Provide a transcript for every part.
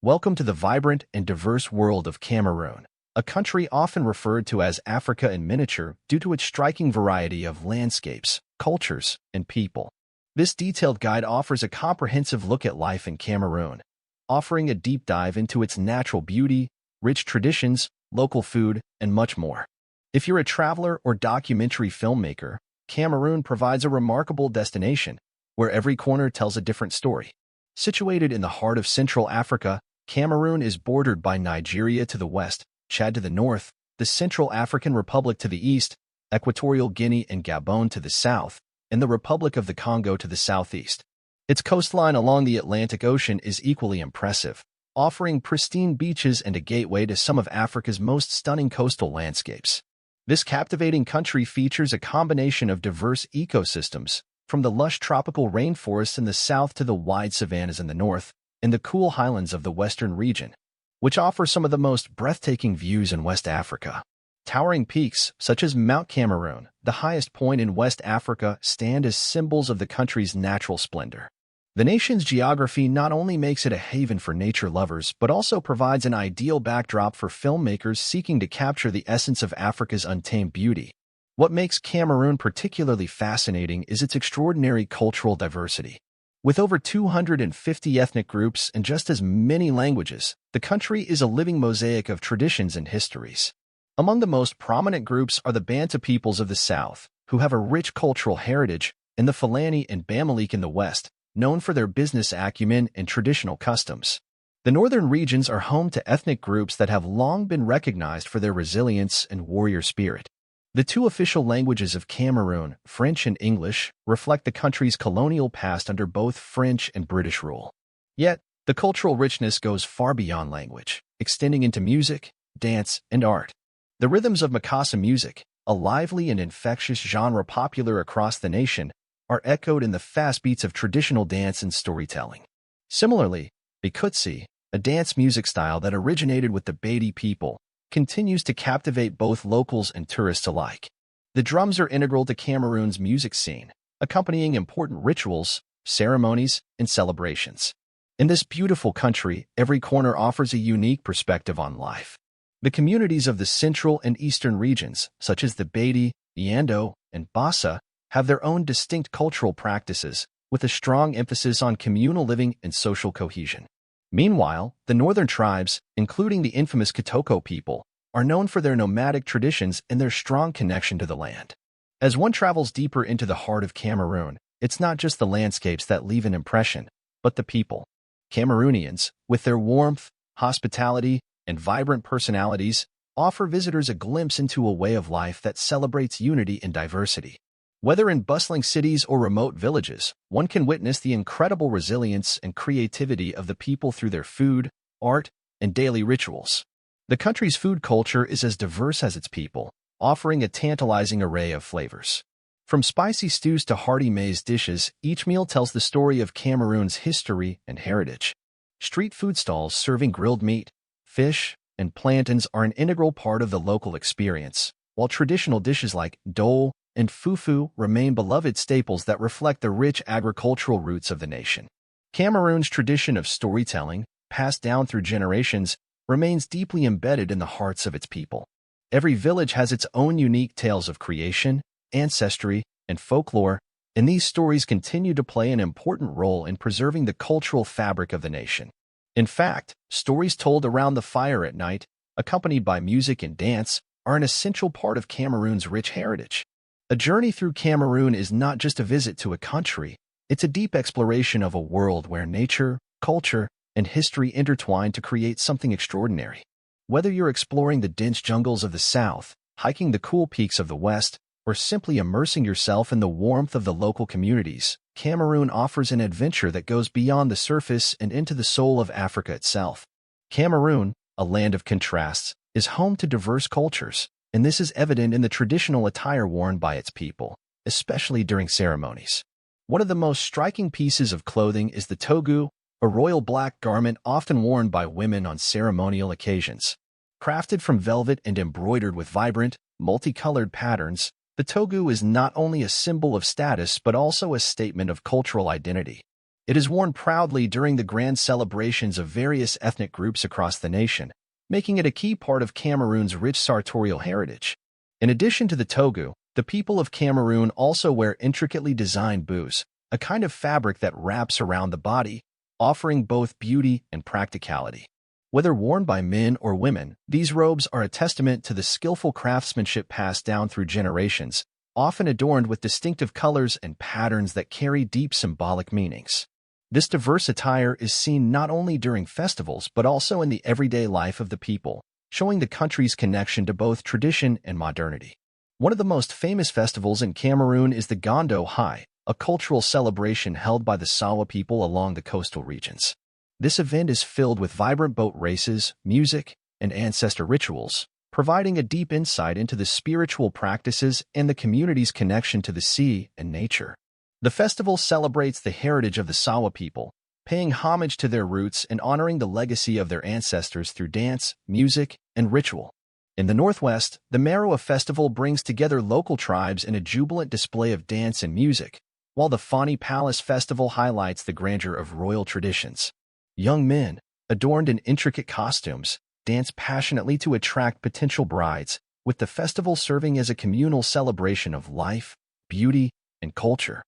Welcome to the vibrant and diverse world of Cameroon, a country often referred to as Africa in miniature due to its striking variety of landscapes, cultures, and people. This detailed guide offers a comprehensive look at life in Cameroon, offering a deep dive into its natural beauty, rich traditions, local food, and much more. If you're a traveler or documentary filmmaker, Cameroon provides a remarkable destination where every corner tells a different story. Situated in the heart of Central Africa, Cameroon is bordered by Nigeria to the west, Chad to the north, the Central African Republic to the east, Equatorial Guinea and Gabon to the south, and the Republic of the Congo to the southeast. Its coastline along the Atlantic Ocean is equally impressive, offering pristine beaches and a gateway to some of Africa's most stunning coastal landscapes. This captivating country features a combination of diverse ecosystems, from the lush tropical rainforests in the south to the wide savannas in the north, and the cool highlands of the western region, which offer some of the most breathtaking views in West Africa. Towering peaks, such as Mount Cameroon, the highest point in West Africa, stand as symbols of the country's natural splendor. The nation's geography not only makes it a haven for nature lovers, but also provides an ideal backdrop for filmmakers seeking to capture the essence of Africa's untamed beauty. What makes Cameroon particularly fascinating is its extraordinary cultural diversity. With over 250 ethnic groups and just as many languages, the country is a living mosaic of traditions and histories. Among the most prominent groups are the Bantu peoples of the south, who have a rich cultural heritage, and the Fulani and Bamalik in the west, known for their business acumen and traditional customs. The northern regions are home to ethnic groups that have long been recognized for their resilience and warrior spirit. The two official languages of Cameroon, French and English, reflect the country's colonial past under both French and British rule. Yet, the cultural richness goes far beyond language, extending into music, dance, and art. The rhythms of Makassa music, a lively and infectious genre popular across the nation, are echoed in the fast beats of traditional dance and storytelling. Similarly, Bikutsi, a dance music style that originated with the Bedi people, continues to captivate both locals and tourists alike. The drums are integral to Cameroon's music scene, accompanying important rituals, ceremonies, and celebrations. In this beautiful country, every corner offers a unique perspective on life. The communities of the central and eastern regions, such as the Bedi, Yando, and Bassa, have their own distinct cultural practices, with a strong emphasis on communal living and social cohesion. Meanwhile, the northern tribes, including the infamous Kitoko people, are known for their nomadic traditions and their strong connection to the land. As one travels deeper into the heart of Cameroon, it's not just the landscapes that leave an impression, but the people. Cameroonians, with their warmth, hospitality, and vibrant personalities, offer visitors a glimpse into a way of life that celebrates unity and diversity. Whether in bustling cities or remote villages, one can witness the incredible resilience and creativity of the people through their food, art, and daily rituals. The country's food culture is as diverse as its people, offering a tantalizing array of flavors. From spicy stews to hearty maize dishes, each meal tells the story of Cameroon's history and heritage. Street food stalls serving grilled meat, fish, and plantains are an integral part of the local experience, while traditional dishes like dole and fufu remain beloved staples that reflect the rich agricultural roots of the nation. Cameroon's tradition of storytelling, passed down through generations, remains deeply embedded in the hearts of its people. Every village has its own unique tales of creation, ancestry, and folklore, and these stories continue to play an important role in preserving the cultural fabric of the nation. In fact, stories told around the fire at night, accompanied by music and dance, are an essential part of Cameroon's rich heritage. A journey through Cameroon is not just a visit to a country, it's a deep exploration of a world where nature, culture, and history intertwine to create something extraordinary. Whether you're exploring the dense jungles of the south, hiking the cool peaks of the west, or simply immersing yourself in the warmth of the local communities, Cameroon offers an adventure that goes beyond the surface and into the soul of Africa itself. Cameroon, a land of contrasts, is home to diverse cultures, and this is evident in the traditional attire worn by its people, especially during ceremonies. One of the most striking pieces of clothing is the togu, a royal black garment often worn by women on ceremonial occasions. Crafted from velvet and embroidered with vibrant, multicolored patterns, the togu is not only a symbol of status but also a statement of cultural identity. It is worn proudly during the grand celebrations of various ethnic groups across the nation, making it a key part of Cameroon's rich sartorial heritage. In addition to the togu, the people of Cameroon also wear intricately designed bous, a kind of fabric that wraps around the body, offering both beauty and practicality. Whether worn by men or women, these robes are a testament to the skillful craftsmanship passed down through generations, often adorned with distinctive colors and patterns that carry deep symbolic meanings. This diverse attire is seen not only during festivals but also in the everyday life of the people, showing the country's connection to both tradition and modernity. One of the most famous festivals in Cameroon is the Gondo High, a cultural celebration held by the Sawa people along the coastal regions. This event is filled with vibrant boat races, music, and ancestor rituals, providing a deep insight into the spiritual practices and the community's connection to the sea and nature. The festival celebrates the heritage of the Sawa people, paying homage to their roots and honoring the legacy of their ancestors through dance, music, and ritual. In the Northwest, the Maroa Festival brings together local tribes in a jubilant display of dance and music, while the Fani Palace Festival highlights the grandeur of royal traditions. Young men, adorned in intricate costumes, dance passionately to attract potential brides, with the festival serving as a communal celebration of life, beauty, and culture.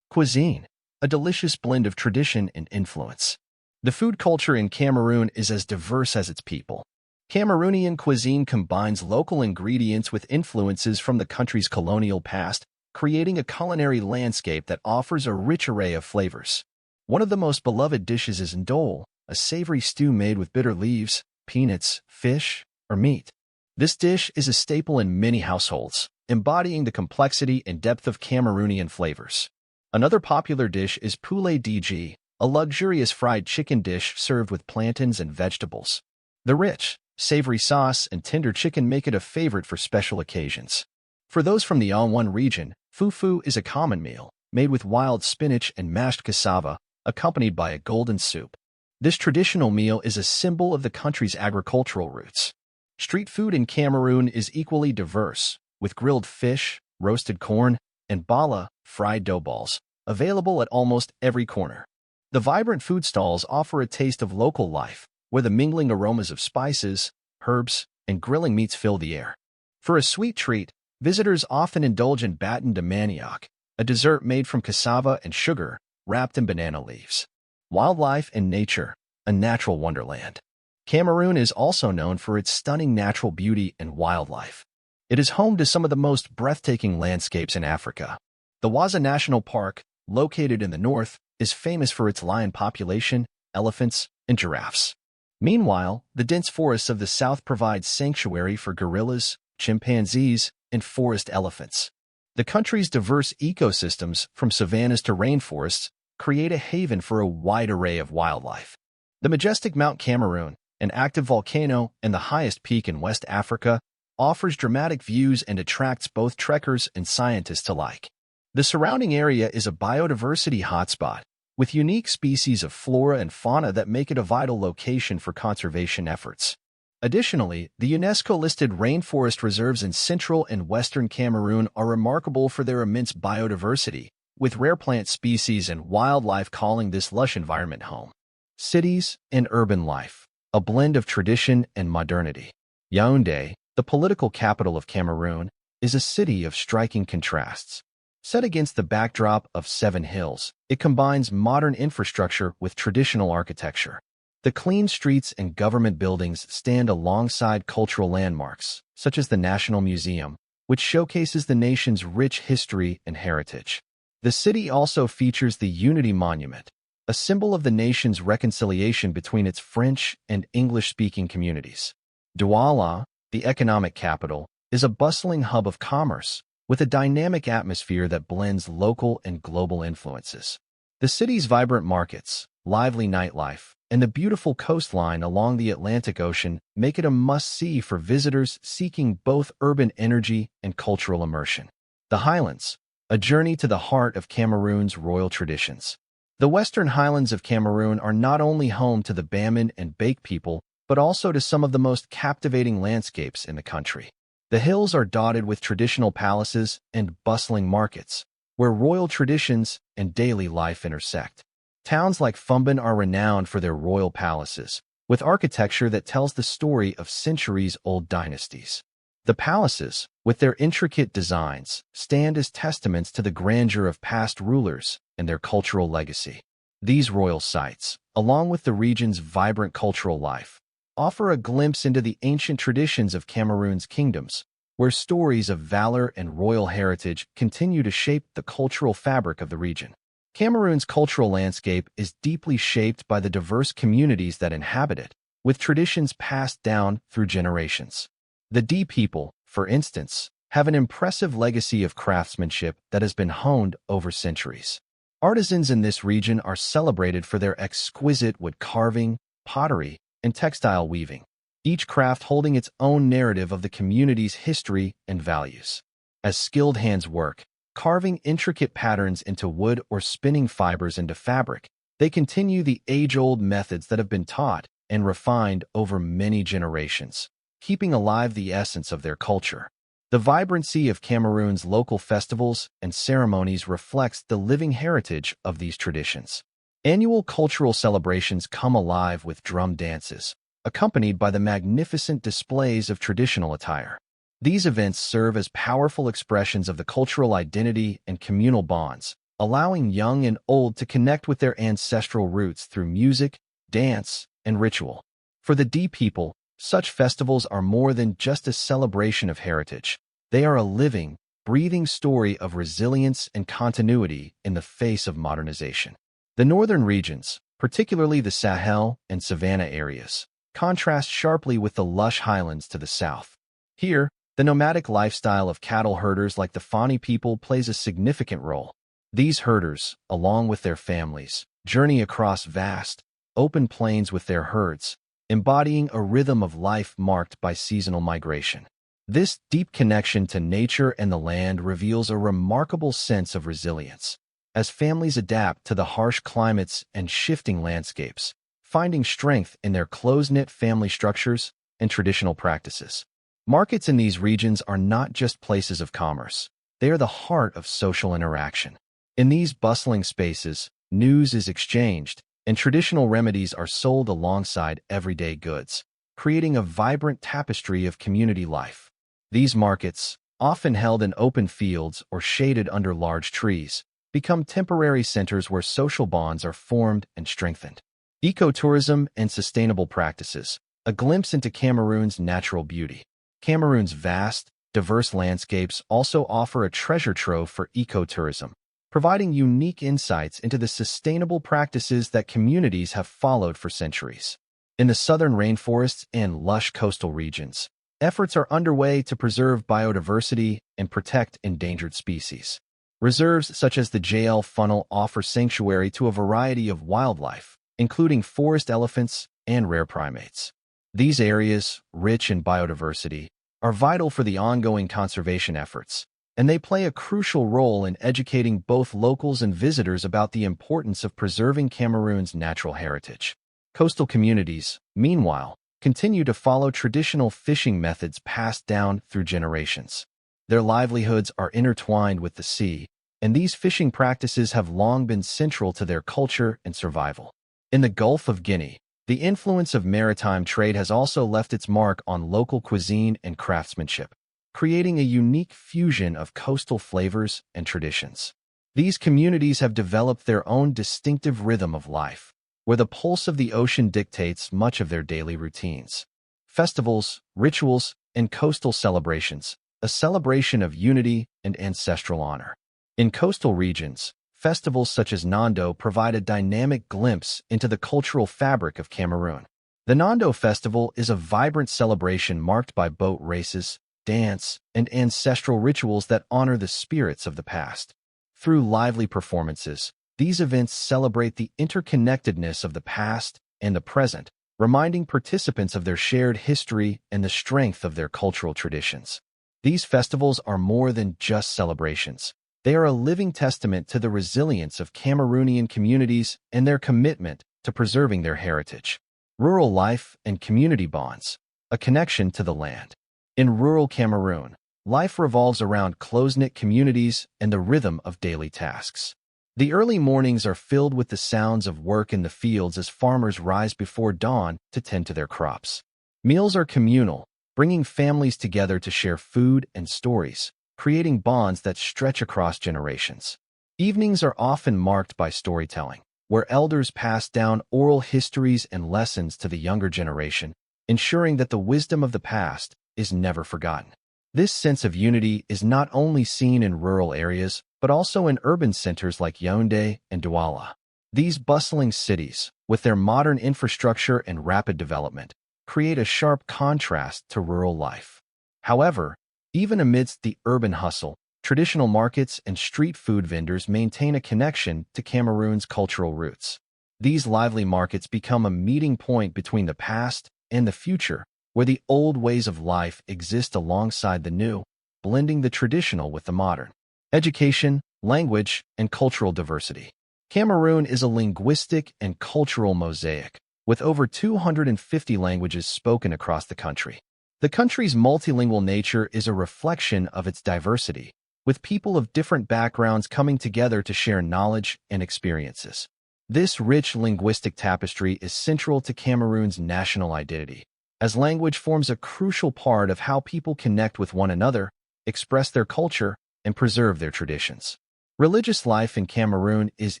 Cuisine, a delicious blend of tradition and influence. The food culture in Cameroon is as diverse as its people. Cameroonian cuisine combines local ingredients with influences from the country's colonial past, creating a culinary landscape that offers a rich array of flavors. One of the most beloved dishes is ndole, a savory stew made with bitter leaves, peanuts, fish, or meat. This dish is a staple in many households, embodying the complexity and depth of Cameroonian flavors. Another popular dish is poulet DG, a luxurious fried chicken dish served with plantains and vegetables. The rich, savory sauce and tender chicken make it a favorite for special occasions. For those from the An region, fufu is a common meal, made with wild spinach and mashed cassava, accompanied by a golden soup. This traditional meal is a symbol of the country's agricultural roots. Street food in Cameroon is equally diverse, with grilled fish, roasted corn, and bala, fried dough balls, available at almost every corner. The vibrant food stalls offer a taste of local life, where the mingling aromas of spices, herbs, and grilling meats fill the air. For a sweet treat, visitors often indulge in baton de manioc, a dessert made from cassava and sugar, wrapped in banana leaves. Wildlife and nature, a natural wonderland. Cameroon is also known for its stunning natural beauty and wildlife. It is home to some of the most breathtaking landscapes in Africa. The Waza National Park, located in the north, is famous for its lion population, elephants, and giraffes. Meanwhile, the dense forests of the south provide sanctuary for gorillas, chimpanzees, and forest elephants. The country's diverse ecosystems, from savannas to rainforests, create a haven for a wide array of wildlife. The majestic Mount Cameroon, an active volcano and the highest peak in West Africa, offers dramatic views and attracts both trekkers and scientists alike. The surrounding area is a biodiversity hotspot, with unique species of flora and fauna that make it a vital location for conservation efforts. Additionally, the UNESCO-listed rainforest reserves in central and western Cameroon are remarkable for their immense biodiversity, with rare plant species and wildlife calling this lush environment home. Cities and urban life, a blend of tradition and modernity. Yaoundé, the political capital of Cameroon, is a city of striking contrasts. Set against the backdrop of 7 hills, it combines modern infrastructure with traditional architecture. The clean streets and government buildings stand alongside cultural landmarks, such as the National Museum, which showcases the nation's rich history and heritage. The city also features the Unity Monument, a symbol of the nation's reconciliation between its French and English-speaking communities. Douala, the economic capital, is a bustling hub of commerce, with a dynamic atmosphere that blends local and global influences. The city's vibrant markets, lively nightlife, and the beautiful coastline along the Atlantic Ocean make it a must-see for visitors seeking both urban energy and cultural immersion. The Highlands, a journey to the heart of Cameroon's royal traditions. The Western Highlands of Cameroon are not only home to the Baman and Bake people, but also to some of the most captivating landscapes in the country. The hills are dotted with traditional palaces and bustling markets, where royal traditions and daily life intersect. Towns like Fumbin are renowned for their royal palaces, with architecture that tells the story of centuries-old dynasties. The palaces, with their intricate designs, stand as testaments to the grandeur of past rulers and their cultural legacy. These royal sites, along with the region's vibrant cultural life, offer a glimpse into the ancient traditions of Cameroon's kingdoms, where stories of valor and royal heritage continue to shape the cultural fabric of the region. Cameroon's cultural landscape is deeply shaped by the diverse communities that inhabit it, with traditions passed down through generations. The D people, for instance, have an impressive legacy of craftsmanship that has been honed over centuries. Artisans in this region are celebrated for their exquisite wood carving, pottery, and textile weaving, each craft holding its own narrative of the community's history and values. As skilled hands work, carving intricate patterns into wood or spinning fibers into fabric, they continue the age-old methods that have been taught and refined over many generations, keeping alive the essence of their culture. The vibrancy of Cameroon's local festivals and ceremonies reflects the living heritage of these traditions. Annual cultural celebrations come alive with drum dances, accompanied by the magnificent displays of traditional attire. These events serve as powerful expressions of the cultural identity and communal bonds, allowing young and old to connect with their ancestral roots through music, dance, and ritual. For the D people, such festivals are more than just a celebration of heritage. They are a living, breathing story of resilience and continuity in the face of modernization. The northern regions, particularly the Sahel and Savannah areas, contrast sharply with the lush highlands to the south. Here, the nomadic lifestyle of cattle herders like the Fani people plays a significant role. These herders, along with their families, journey across vast, open plains with their herds, embodying a rhythm of life marked by seasonal migration. This deep connection to nature and the land reveals a remarkable sense of resilience, as families adapt to the harsh climates and shifting landscapes, finding strength in their close-knit family structures and traditional practices. Markets in these regions are not just places of commerce. They are the heart of social interaction. In these bustling spaces, news is exchanged, and traditional remedies are sold alongside everyday goods, creating a vibrant tapestry of community life. These markets, often held in open fields or shaded under large trees, become temporary centers where social bonds are formed and strengthened. Ecotourism and sustainable practices, a glimpse into Cameroon's natural beauty. Cameroon's vast, diverse landscapes also offer a treasure trove for ecotourism, providing unique insights into the sustainable practices that communities have followed for centuries. In the southern rainforests and lush coastal regions, efforts are underway to preserve biodiversity and protect endangered species. Reserves such as the JL Funnel offer sanctuary to a variety of wildlife, including forest elephants and rare primates. These areas, rich in biodiversity, are vital for the ongoing conservation efforts, and they play a crucial role in educating both locals and visitors about the importance of preserving Cameroon's natural heritage. Coastal communities, meanwhile, continue to follow traditional fishing methods passed down through generations. Their livelihoods are intertwined with the sea, and these fishing practices have long been central to their culture and survival. In the Gulf of Guinea, the influence of maritime trade has also left its mark on local cuisine and craftsmanship, creating a unique fusion of coastal flavors and traditions. These communities have developed their own distinctive rhythm of life, where the pulse of the ocean dictates much of their daily routines. Festivals, rituals, and coastal celebrations, a celebration of unity and ancestral honor. In coastal regions, festivals such as Nando provide a dynamic glimpse into the cultural fabric of Cameroon. The Nando Festival is a vibrant celebration marked by boat races, dance, and ancestral rituals that honor the spirits of the past. Through lively performances, these events celebrate the interconnectedness of the past and the present, reminding participants of their shared history and the strength of their cultural traditions. These festivals are more than just celebrations. They are a living testament to the resilience of Cameroonian communities and their commitment to preserving their heritage. Rural life and community bonds, a connection to the land. In rural Cameroon, life revolves around close-knit communities and the rhythm of daily tasks. The early mornings are filled with the sounds of work in the fields as farmers rise before dawn to tend to their crops. Meals are communal, bringing families together to share food and stories, creating bonds that stretch across generations. Evenings are often marked by storytelling, where elders pass down oral histories and lessons to the younger generation, ensuring that the wisdom of the past is never forgotten. This sense of unity is not only seen in rural areas, but also in urban centers like Yaoundé and Douala. These bustling cities, with their modern infrastructure and rapid development, create a sharp contrast to rural life. However, even amidst the urban hustle, traditional markets and street food vendors maintain a connection to Cameroon's cultural roots. These lively markets become a meeting point between the past and the future, where the old ways of life exist alongside the new, blending the traditional with the modern. Education, language, and cultural diversity. Cameroon is a linguistic and cultural mosaic, with over 250 languages spoken across the country. The country's multilingual nature is a reflection of its diversity, with people of different backgrounds coming together to share knowledge and experiences. This rich linguistic tapestry is central to Cameroon's national identity, as language forms a crucial part of how people connect with one another, express their culture, and preserve their traditions. Religious life in Cameroon is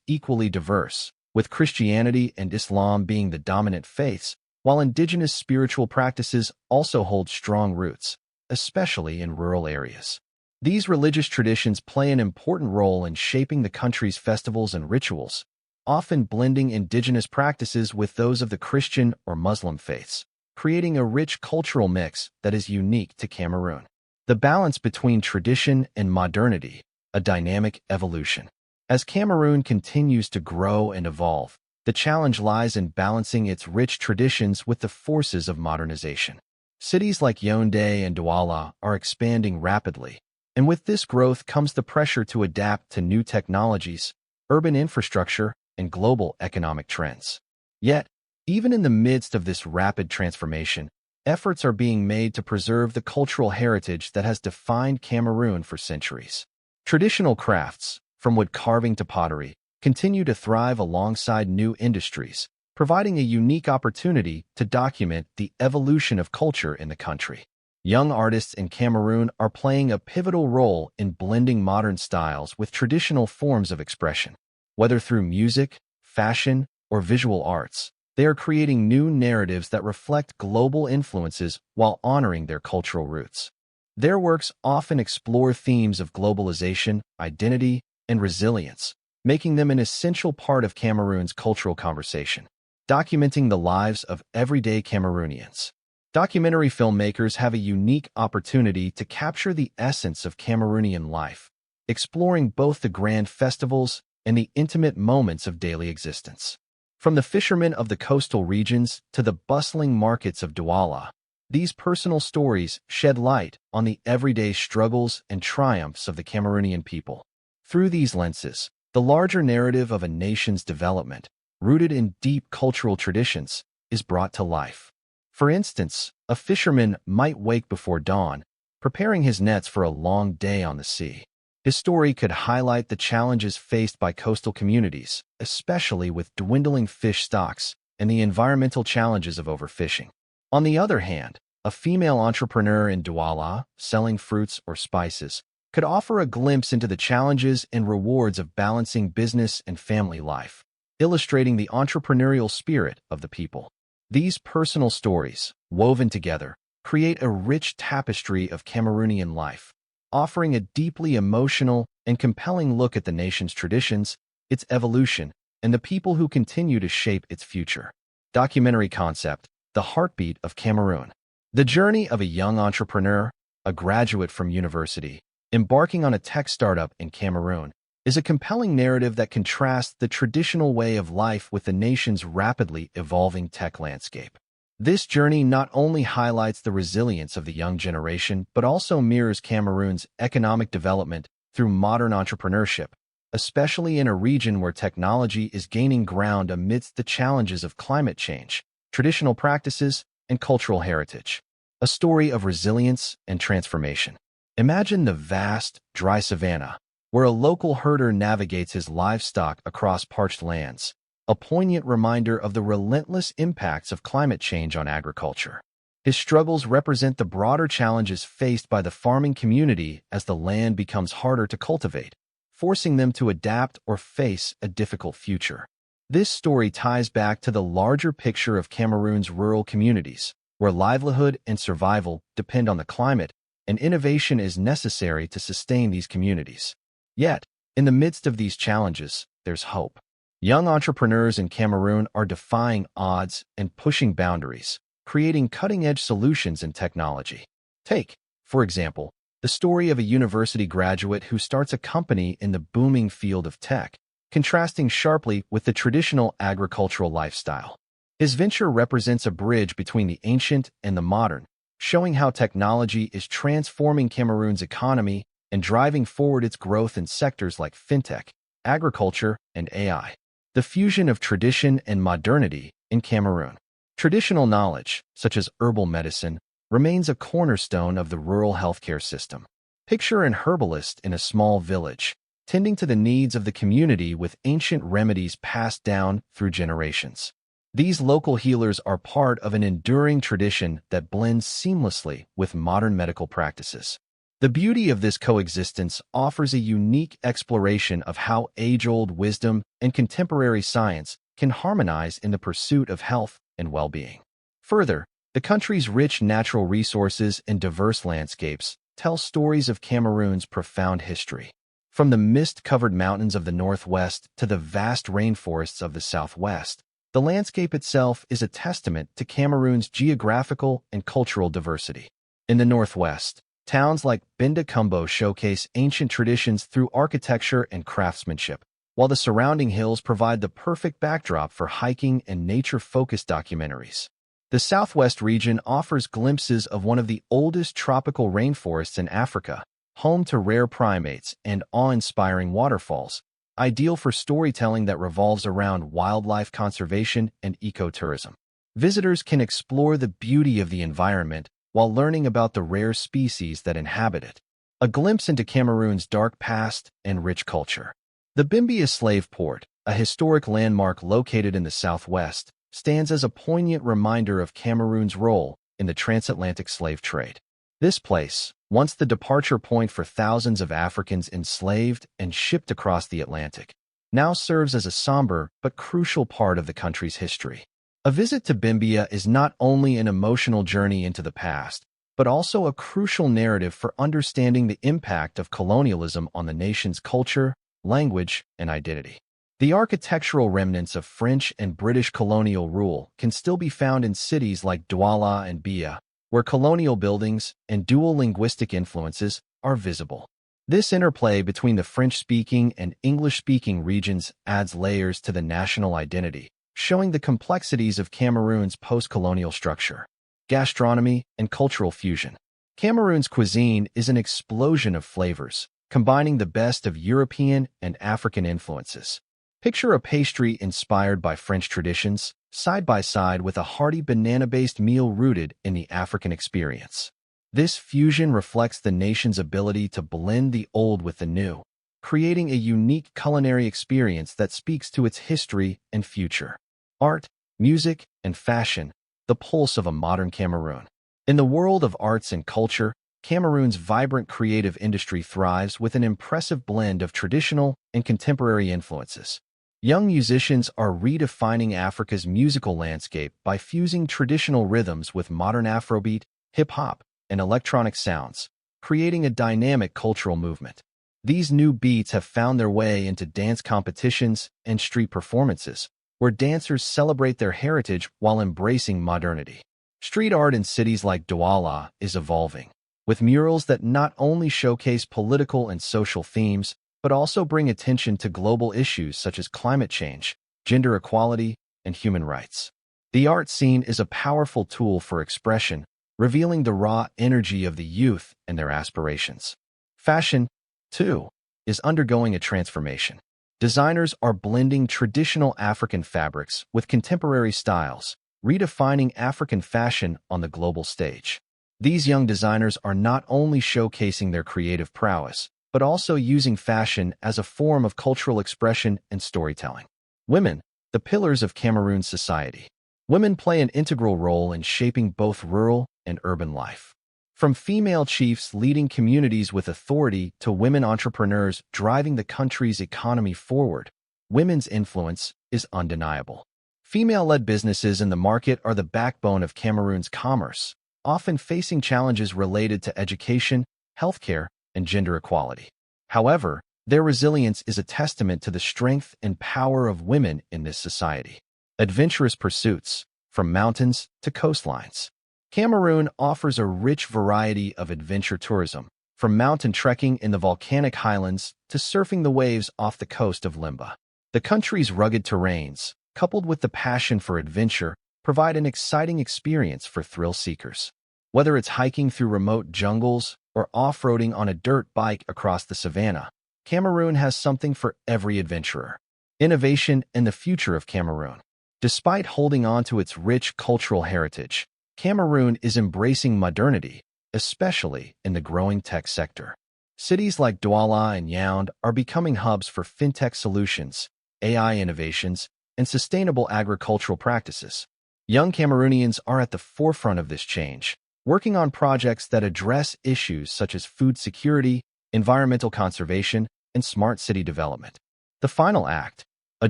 equally diverse, with Christianity and Islam being the dominant faiths, while indigenous spiritual practices also hold strong roots, especially in rural areas. These religious traditions play an important role in shaping the country's festivals and rituals, often blending indigenous practices with those of the Christian or Muslim faiths, creating a rich cultural mix that is unique to Cameroon. The balance between tradition and modernity, a dynamic evolution. As Cameroon continues to grow and evolve, the challenge lies in balancing its rich traditions with the forces of modernization. Cities like Yaoundé and Douala are expanding rapidly, and with this growth comes the pressure to adapt to new technologies, urban infrastructure, and global economic trends. Yet, even in the midst of this rapid transformation, efforts are being made to preserve the cultural heritage that has defined Cameroon for centuries. Traditional crafts, from wood carving to pottery, continue to thrive alongside new industries, providing a unique opportunity to document the evolution of culture in the country. Young artists in Cameroon are playing a pivotal role in blending modern styles with traditional forms of expression. Whether through music, fashion, or visual arts, they are creating new narratives that reflect global influences while honoring their cultural roots. Their works often explore themes of globalization, identity, and resilience, making them an essential part of Cameroon's cultural conversation. Documenting the lives of everyday Cameroonians. Documentary filmmakers have a unique opportunity to capture the essence of Cameroonian life, exploring both the grand festivals and the intimate moments of daily existence. From the fishermen of the coastal regions to the bustling markets of Douala, these personal stories shed light on the everyday struggles and triumphs of the Cameroonian people. Through these lenses, the larger narrative of a nation's development, rooted in deep cultural traditions, is brought to life. For instance, a fisherman might wake before dawn, preparing his nets for a long day on the sea. His story could highlight the challenges faced by coastal communities, especially with dwindling fish stocks and the environmental challenges of overfishing. On the other hand, a female entrepreneur in Douala, selling fruits or spices, could offer a glimpse into the challenges and rewards of balancing business and family life, illustrating the entrepreneurial spirit of the people. These personal stories, woven together, create a rich tapestry of Cameroonian life, offering a deeply emotional and compelling look at the nation's traditions, its evolution, and the people who continue to shape its future. Documentary concept: The Heartbeat of Cameroon. The journey of a young entrepreneur, a graduate from university, embarking on a tech startup in Cameroon, is a compelling narrative that contrasts the traditional way of life with the nation's rapidly evolving tech landscape. This journey not only highlights the resilience of the young generation, but also mirrors Cameroon's economic development through modern entrepreneurship, especially in a region where technology is gaining ground amidst the challenges of climate change, traditional practices, and cultural heritage. A story of resilience and transformation. Imagine the vast, dry savanna, where a local herder navigates his livestock across parched lands, a poignant reminder of the relentless impacts of climate change on agriculture. His struggles represent the broader challenges faced by the farming community as the land becomes harder to cultivate, forcing them to adapt or face a difficult future. This story ties back to the larger picture of Cameroon's rural communities, where livelihood and survival depend on the climate, and innovation is necessary to sustain these communities. Yet, in the midst of these challenges, there's hope. Young entrepreneurs in Cameroon are defying odds and pushing boundaries, creating cutting-edge solutions in technology. Take, for example, the story of a university graduate who starts a company in the booming field of tech, contrasting sharply with the traditional agricultural lifestyle. His venture represents a bridge between the ancient and the modern, showing how technology is transforming Cameroon's economy and driving forward its growth in sectors like fintech, agriculture, and AI. The fusion of tradition and modernity in Cameroon. Traditional knowledge, such as herbal medicine, remains a cornerstone of the rural healthcare system. Picture an herbalist in a small village, tending to the needs of the community with ancient remedies passed down through generations. These local healers are part of an enduring tradition that blends seamlessly with modern medical practices. The beauty of this coexistence offers a unique exploration of how age-old wisdom and contemporary science can harmonize in the pursuit of health and well-being. Further, the country's rich natural resources and diverse landscapes tell stories of Cameroon's profound history. From the mist-covered mountains of the northwest to the vast rainforests of the southwest, the landscape itself is a testament to Cameroon's geographical and cultural diversity. In the northwest, towns like Benda Kumbo showcase ancient traditions through architecture and craftsmanship, while the surrounding hills provide the perfect backdrop for hiking and nature-focused documentaries. The southwest region offers glimpses of one of the oldest tropical rainforests in Africa, home to rare primates and awe-inspiring waterfalls, ideal for storytelling that revolves around wildlife conservation and ecotourism. Visitors can explore the beauty of the environment while learning about the rare species that inhabit it. A glimpse into Cameroon's dark past and rich culture. The Bimbia slave port, a historic landmark located in the southwest, stands as a poignant reminder of Cameroon's role in the transatlantic slave trade. This place, once the departure point for thousands of Africans enslaved and shipped across the Atlantic, now serves as a somber but crucial part of the country's history. A visit to Bimbia is not only an emotional journey into the past, but also a crucial narrative for understanding the impact of colonialism on the nation's culture, language, and identity. The architectural remnants of French and British colonial rule can still be found in cities like Douala and Bia, where colonial buildings and dual linguistic influences are visible. This interplay between the French-speaking and English-speaking regions adds layers to the national identity, showing the complexities of Cameroon's post-colonial structure, gastronomy, and cultural fusion. Cameroon's cuisine is an explosion of flavors, combining the best of European and African influences. Picture a pastry inspired by French traditions, side by side with a hearty banana-based meal rooted in the African experience. This fusion reflects the nation's ability to blend the old with the new, creating a unique culinary experience that speaks to its history and future. Art, music, and fashion, the pulse of a modern Cameroon. In the world of arts and culture, Cameroon's vibrant creative industry thrives with an impressive blend of traditional and contemporary influences. Young musicians are redefining Africa's musical landscape by fusing traditional rhythms with modern Afrobeat, hip-hop, and electronic sounds, creating a dynamic cultural movement. These new beats have found their way into dance competitions and street performances, where dancers celebrate their heritage while embracing modernity. Street art in cities like Douala is evolving, with murals that not only showcase political and social themes, but also bring attention to global issues such as climate change, gender equality, and human rights. The art scene is a powerful tool for expression, revealing the raw energy of the youth and their aspirations. Fashion, too, is undergoing a transformation. Designers are blending traditional African fabrics with contemporary styles, redefining African fashion on the global stage. These young designers are not only showcasing their creative prowess, but also using fashion as a form of cultural expression and storytelling. Women, the pillars of Cameroon society. Women play an integral role in shaping both rural and urban life. From female chiefs leading communities with authority to women entrepreneurs driving the country's economy forward, women's influence is undeniable. Female-led businesses in the market are the backbone of Cameroon's commerce, often facing challenges related to education, healthcare, and gender equality. However, their resilience is a testament to the strength and power of women in this society. Adventurous pursuits, from mountains to coastlines. Cameroon offers a rich variety of adventure tourism, from mountain trekking in the volcanic highlands to surfing the waves off the coast of Limba. The country's rugged terrains, coupled with the passion for adventure, provide an exciting experience for thrill seekers. Whether it's hiking through remote jungles or off-roading on a dirt bike across the savannah, Cameroon has something for every adventurer. Innovation and the future of Cameroon. Despite holding on to its rich cultural heritage, Cameroon is embracing modernity, especially in the growing tech sector. Cities like Douala and Yaoundé are becoming hubs for fintech solutions, AI innovations, and sustainable agricultural practices. Young Cameroonians are at the forefront of this change, working on projects that address issues such as food security, environmental conservation, and smart city development. The final act, a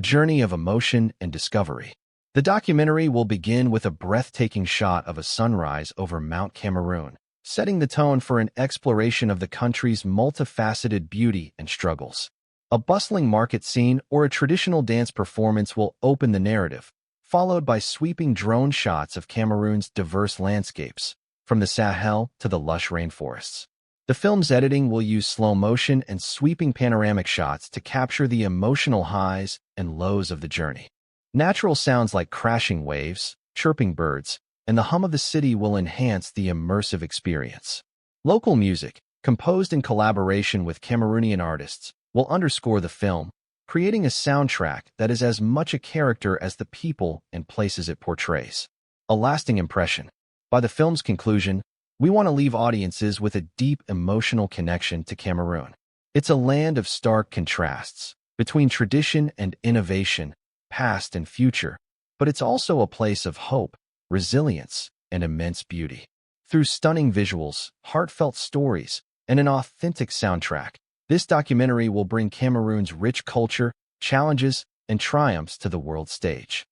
journey of emotion and discovery. The documentary will begin with a breathtaking shot of a sunrise over Mount Cameroon, setting the tone for an exploration of the country's multifaceted beauty and struggles. A bustling market scene or a traditional dance performance will open the narrative, followed by sweeping drone shots of Cameroon's diverse landscapes, from the Sahel to the lush rainforests. The film's editing will use slow motion and sweeping panoramic shots to capture the emotional highs and lows of the journey. Natural sounds like crashing waves, chirping birds, and the hum of the city will enhance the immersive experience. Local music, composed in collaboration with Cameroonian artists, will underscore the film, creating a soundtrack that is as much a character as the people and places it portrays. A lasting impression. By the film's conclusion, we want to leave audiences with a deep emotional connection to Cameroon. It's a land of stark contrasts between tradition and innovation, past and future, but it's also a place of hope, resilience, and immense beauty. Through stunning visuals, heartfelt stories, and an authentic soundtrack, this documentary will bring Cameroon's rich culture, challenges, and triumphs to the world stage.